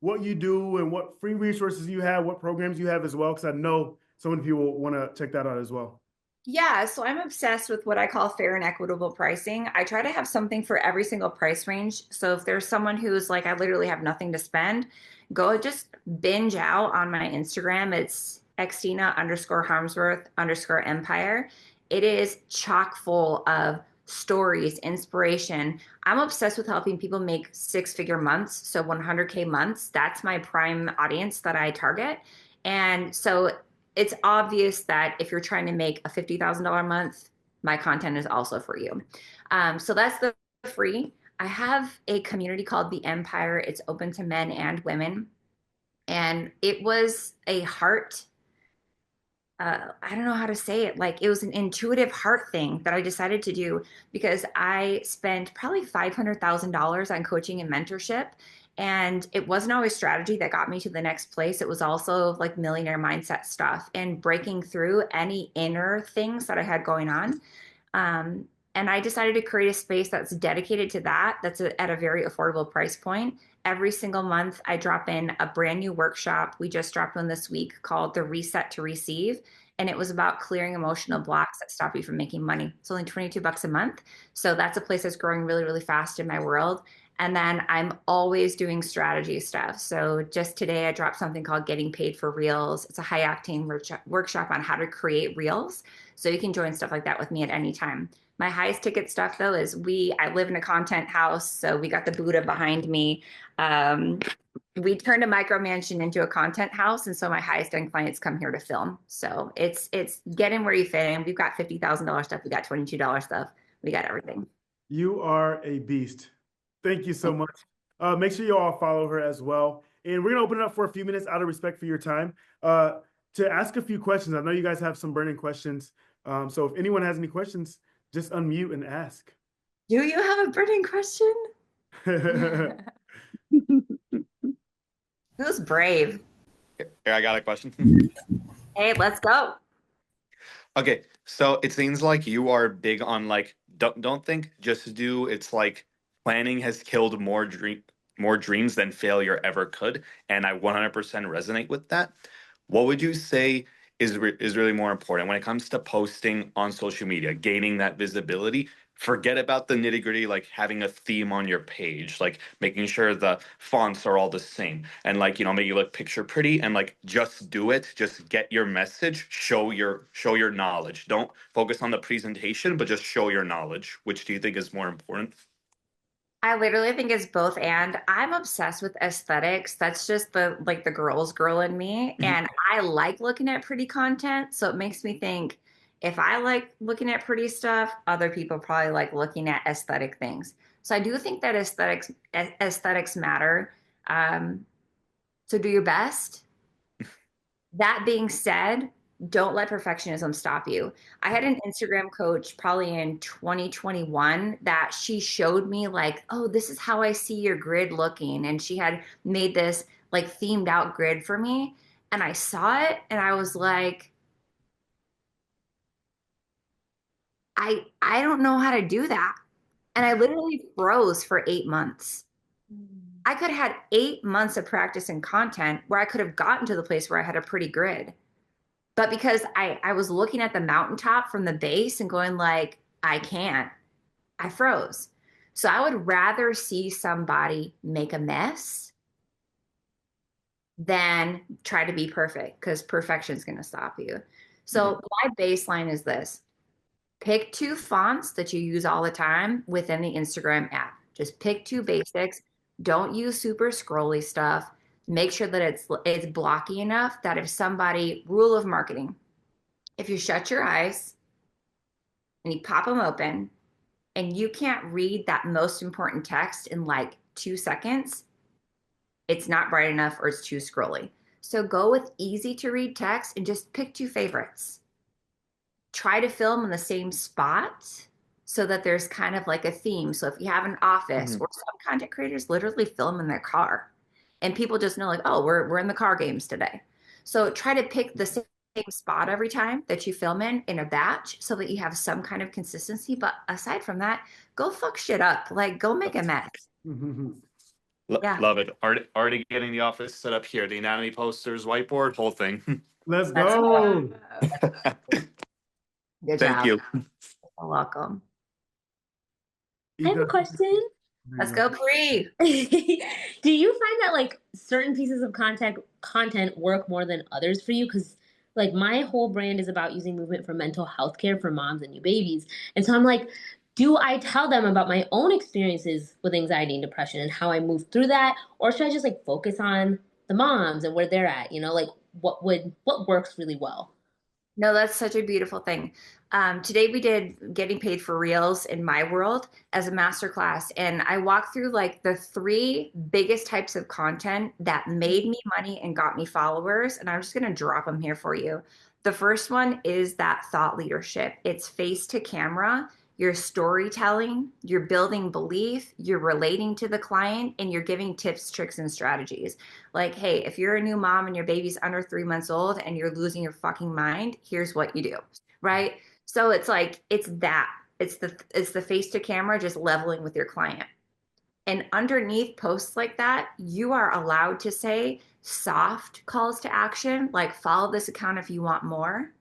what you do and what free resources you have, what programs you have as well? Because I know so many people want to check that out as well. Yeah, so I'm obsessed with what I call fair and equitable pricing. I try to have something for every single price range. So if there's someone who's like, I literally have nothing to spend, go just binge out on my Instagram. It's xtina_harmsworth_empire. It is chock full of stories, inspiration. I'm obsessed with helping people make 6-figure months. So 100K months, that's my prime audience that I target. And so it's obvious that if you're trying to make a $50,000 a month, my content is also for you. So that's the free. I have a community called The Empire. It's open to men and women. And it was a heart, I don't know how to say it. It was an intuitive heart thing that I decided to do because I spent probably $500,000 on coaching and mentorship. And it wasn't always strategy that got me to the next place. It was also millionaire mindset stuff and breaking through any inner things that I had going on. And I decided to create a space that's dedicated to that. That's at a very affordable price point. Every single month, I drop in a brand new workshop. We just dropped one this week called The Reset to Receive. and it was about clearing emotional blocks that stop you from making money. It's only 22 bucks a month. So that's a place that's growing really, really fast in my world. And then I'm always doing strategy stuff. So just today, I dropped something called Getting Paid for Reels. It's a high octane workshop on how to create reels. So you can join stuff like that with me at any time. My highest ticket stuff though is I live in a content house. So we got the Buddha behind me. We turned a micro mansion into a content house. And so my highest end clients come here to film. So it's get in where you fit in. We've got $50,000 stuff. We got $22 stuff. We got everything. You are a beast. Thank you so much. Make sure you all follow her as well. And we're going to open it up for a few minutes out of respect for your time to ask a few questions. I know you guys have some burning questions. So if anyone has any questions, just unmute and ask. Do you have a burning question? Who's brave? Here, I got a question. Hey, let's go. Okay, so it seems like you are big on like don't think, just do. It's like planning has killed more dreams than failure ever could, and I 100% resonate with that. What would you say is really more important when it comes to posting on social media, gaining that visibility? Forget about the nitty gritty, like having a theme on your page, like making sure the fonts are all the same, and like make you look picture pretty, and like just do it. Just get your message, show your knowledge. Don't focus on the presentation, but just show your knowledge. Which do you think is more important? I literally think it's both, and I'm obsessed with aesthetics. That's just the girl's girl in me, and I like looking at pretty content. So it makes me think if I like looking at pretty stuff, other people probably like looking at aesthetic things. So I do think that aesthetics matter. So do your best. That being said, don't let perfectionism stop you. I had an Instagram coach probably in 2021 that she showed me like, oh, this is how I see your grid looking. And she had made this like themed out grid for me. And I saw it and I was like, I don't know how to do that. And I literally froze for 8 months. I could have had 8 months of practice and content where I could have gotten to the place where I had a pretty grid. But because I was looking at the mountaintop from the base and going like, I can't, I froze. So I would rather see somebody make a mess than try to be perfect because perfection is going to stop you. So my baseline is this. Pick 2 fonts that you use all the time within the Instagram app. Just pick 2 basics. Don't use super scrolly stuff. Make sure that it's blocky enough that if somebody, rule of marketing, if you shut your eyes and you pop them open and you can't read that most important text in like 2 seconds, it's not bright enough or it's too scrolly. So go with easy to read text and just pick 2 favorites. Try to film in the same spot so that there's kind of like a theme. So if you have an office or some content creators literally film in their car and people just know like, oh, we're in the car games today. So try to pick the same spot every time that you film in a batch so that you have some kind of consistency. But aside from that, go fuck shit up. Like go make a mess. Yeah. Love it. Already getting the office set up here. The anatomy posters, whiteboard, whole thing. Let's That's go. Good Thank job. you. You're welcome. I have a question. Let's go, Pri. Do you find that like certain pieces of content work more than others for you? Because like my whole brand is about using movement for mental health care for moms and new babies. And so I'm like, do I tell them about my own experiences with anxiety and depression and how I moved through that? Or should I just like focus on the moms and where they're at? Like what works really well? No, that's such a beautiful thing. Today we did Getting Paid for Reels in my world as a masterclass, and I walked through like the 3 biggest types of content that made me money and got me followers, and I'm just going to drop them here for you. The first one is that thought leadership. It's face to camera. You're storytelling, you're building belief, you're relating to the client, and you're giving tips, tricks, and strategies. Like, hey, if you're a new mom and your baby's under 3 months old and you're losing your fucking mind, here's what you do, right? So it's like, it's the face to camera, just leveling with your client. And underneath posts like that, you are allowed to say soft calls to action, like follow this account if you want more.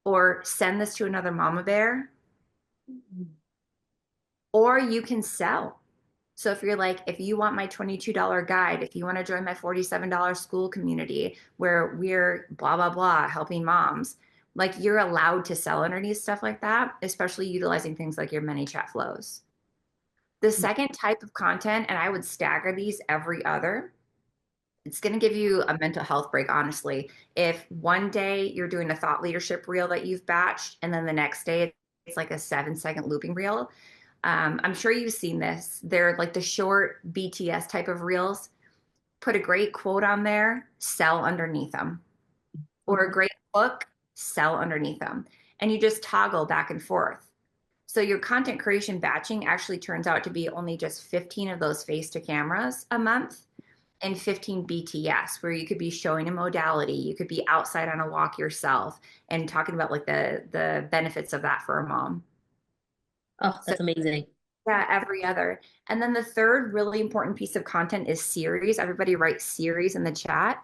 or send this to another mama bear, or you can sell. So if you're like, if you want my $22 guide, if you want to join my $47 school community where we're blah, blah, blah, helping moms, like you're allowed to sell underneath stuff like that, especially utilizing things like your ManyChat flows. The second type of content, and I would stagger these every other, it's going to give you a mental health break, honestly. If one day you're doing a thought leadership reel that you've batched, and then the next day it's like a 7-second looping reel, I'm sure you've seen this. They're like the short BTS type of reels. Put a great quote on there, sell underneath them, or a great book, sell underneath them. And you just toggle back and forth. So your content creation batching actually turns out to be only just 15 of those face to cameras a month and 15 BTS, where you could be showing a modality, you could be outside on a walk yourself and talking about like the benefits of that for a mom. Oh, So that's amazing. yeah, every other. And then the third really important piece of content is series. Everybody write series in the chat.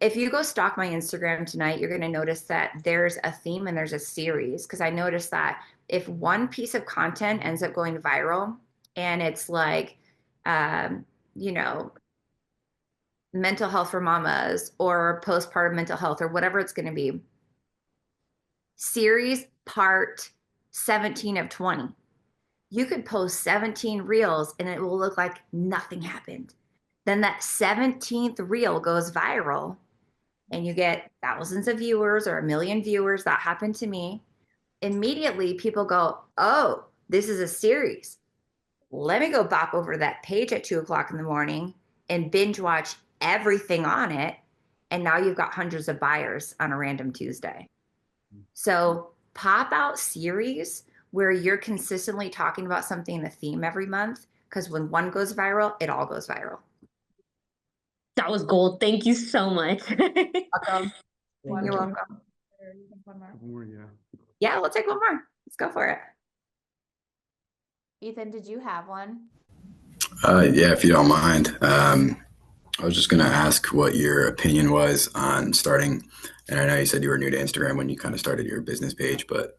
If you go stalk my Instagram tonight, you're going to notice that there's a theme and there's a series. Because I noticed that if one piece of content ends up going viral and it's like, um, you know, mental health for mamas or postpartum mental health or whatever it's going to be, series part 17 of 20. You could post 17 reels and it will look like nothing happened. Then that 17th reel goes viral and you get thousands of viewers or 1 million viewers. That happened to me. Immediately, people go, oh, this is a series. Let me go bop over to that page at 2 o'clock in the morning and binge watch everything on it. And now you've got hundreds of buyers on a random Tuesday. So pop out series where you're consistently talking about something in a theme every month, because when one goes viral, it all goes viral. That was gold. Thank you so much. Welcome. One You're more. welcome. One more. More, yeah. Yeah, we'll take one more. Let's go for it. Ethan, did you have one? Yeah, if you don't mind. I was just going to ask what your opinion was on starting, and I know you said you were new to Instagram when you kind of started your business page, but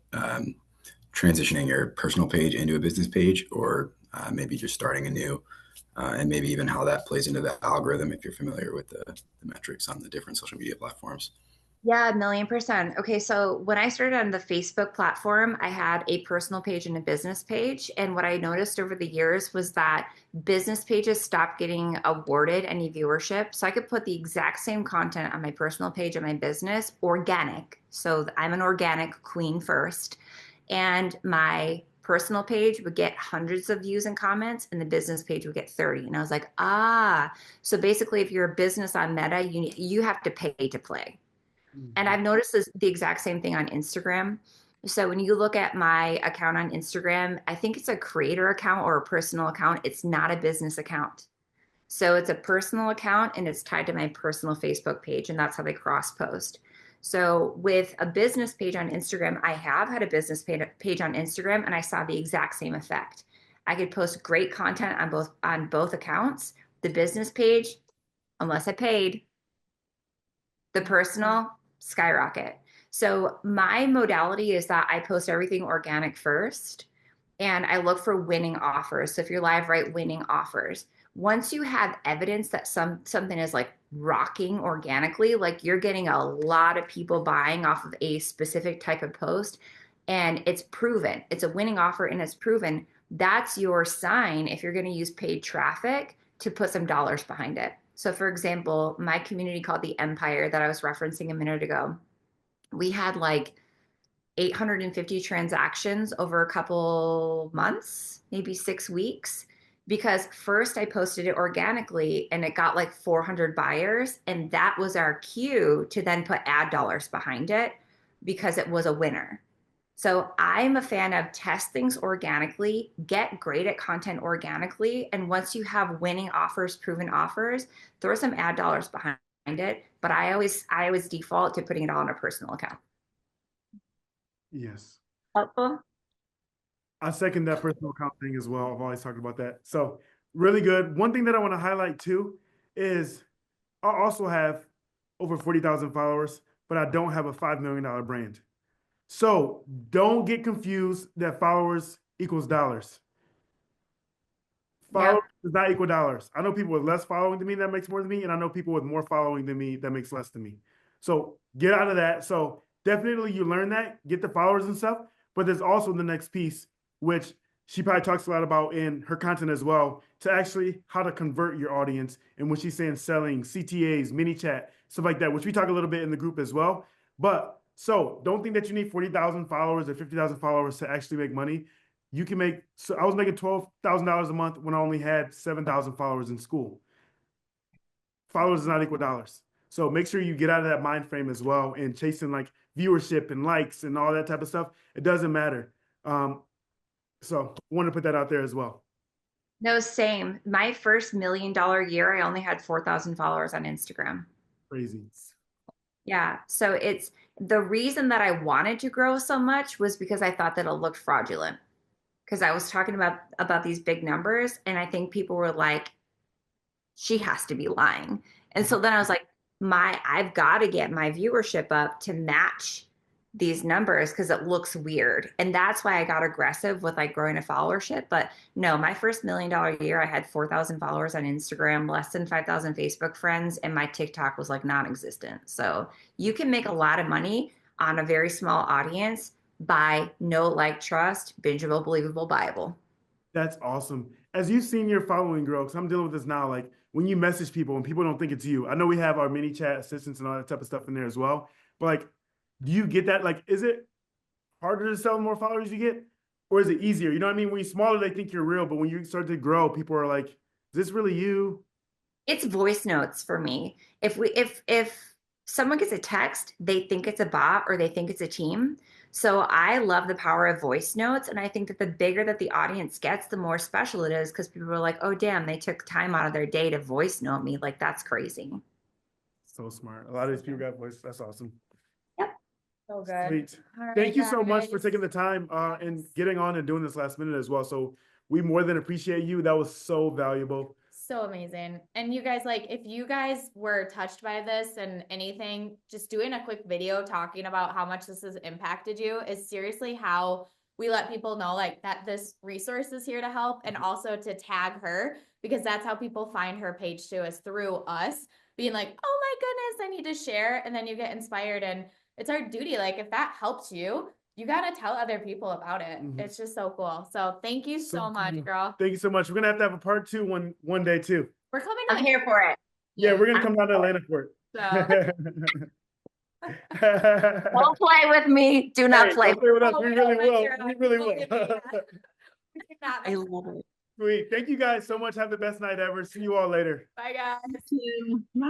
transitioning your personal page into a business page, or maybe just starting anew, and maybe even how that plays into the algorithm if you're familiar with the metrics on the different social media platforms. Yeah, 1,000,000%. Okay, so when I started on the Facebook platform, I had a personal page and a business page. And what I noticed over the years was that business pages stopped getting awarded any viewership. So I could put the exact same content on my personal page and my business, organic. So I'm an organic queen first. And my personal page would get hundreds of views and comments, and the business page would get 30. And I was like, so basically, if you're a business on Meta, you have to pay to play. And I've noticed the exact same thing on Instagram. So when you look at my account on Instagram, I think it's a creator account or a personal account. It's not a business account. So it's a personal account and it's tied to my personal Facebook page, and that's how they cross post. So with a business page on Instagram, I have had a business page on Instagram and I saw the exact same effect. I could post great content on both accounts. The business page, unless I paid, the personal skyrocket. So my modality is that I post everything organic first and I look for winning offers. So if you're live, write winning offers. Once you have evidence that something is like rocking organically, like you're getting a lot of people buying off of a specific type of post and it's proven, it's a winning offer and it's proven, that's your sign if you're going to use paid traffic to put some dollars behind it. So for example, my community called the Empire that I was referencing a minute ago, we had like 850 transactions over a couple months, maybe 6 weeks, because first I posted it organically and it got like 400 buyers. And that was our cue to then put ad dollars behind it because it was a winner. So I'm a fan of test things organically, get great at content organically. And once you have winning offers, proven offers, throw some ad dollars behind it. But I always default to putting it all on a personal account. Yes. Helpful? I second that personal account thing as well. I've always talked about that. So really good. One thing that I want to highlight too is I also have over 40,000 followers, but I don't have a $5 million brand. So don't get confused that followers equals dollars. Followers does not equal dollars. I know people with less following than me that makes more than me, and I know people with more following than me that makes less than me. So get out of that. So definitely you learn that, get the followers and stuff, but there's also the next piece, which she probably talks a lot about in her content as well, to actually how to convert your audience. And when she's saying selling, CTAs, mini chat, stuff like that, which we talk a little bit in the group as well. But so don't think that you need 40,000 followers or 50,000 followers to actually make money. You can make, so I was making $12,000 a month when I only had 7,000 followers in school. Followers does not equal dollars. So make sure you get out of that mind frame as well and chasing like viewership and likes and all that type of stuff. It doesn't matter. So I want to put that out there as well. No, same. My first $1 million year, I only had 4,000 followers on Instagram. Crazy. Yeah. So it's the reason that I wanted to grow so much was because I thought that it looked fraudulent. Because I was talking about these big numbers, and I think people were like, she has to be lying. And so then I was like, I've got to get my viewership up to match these numbers because it looks weird. And that's why I got aggressive with like growing a followership. But no, my first $1 million year, I had 4,000 followers on Instagram, less than 5,000 Facebook friends, and my TikTok was like non-existent. So you can make a lot of money on a very small audience by know, like, trust, bingeable, believable, Bible. That's awesome. As you've seen your following grow, because I'm dealing with this now, like when you message people and people don't think it's you. I know we have our mini chat assistants and all that type of stuff in there as well. But like, do you get that? Like, is it harder to sell the more followers you get? Or is it easier? You know what I mean? When you're smaller, they think you're real. But when you start to grow, people are like, is this really you? It's voice notes for me. If someone gets a text, they think it's a bot or they think it's a team. So I love the power of voice notes. And I think that the bigger that the audience gets, the more special it is because people are like, oh, damn, they took time out of their day to voice note me. Like, that's crazy. So smart. A lot of these people got voice. That's awesome. Yep. So good. Sweet. All right, Thank you so much for guys. taking the time and getting on and doing this last minute as well. So we more than appreciate you. That was so valuable. So amazing. And you guys, like, if you guys were touched by this and anything, just doing a quick video talking about how much this has impacted you is seriously how we let people know, like, that this resource is here to help, and also to tag her, because that's how people find her page too, is through us being like, oh my goodness, I need to share. And then you get inspired, and it's our duty. Like, if that helps you, you got to tell other people about it. It's just so cool. So thank you so much, cool. girl. Thank you so much. We're gonna have a part 2 one day too. We're coming. I'm here for it. Yeah, we're gonna come down to Atlanta for it. Don't play with me. Do not play. Don't play with us. Oh, We we really don't will. like your- We really don't will. give me that. We cannot I mess- love it. Sweet. Thank you guys so much. Have the best night ever. See you all later. Bye, guys. Thank you.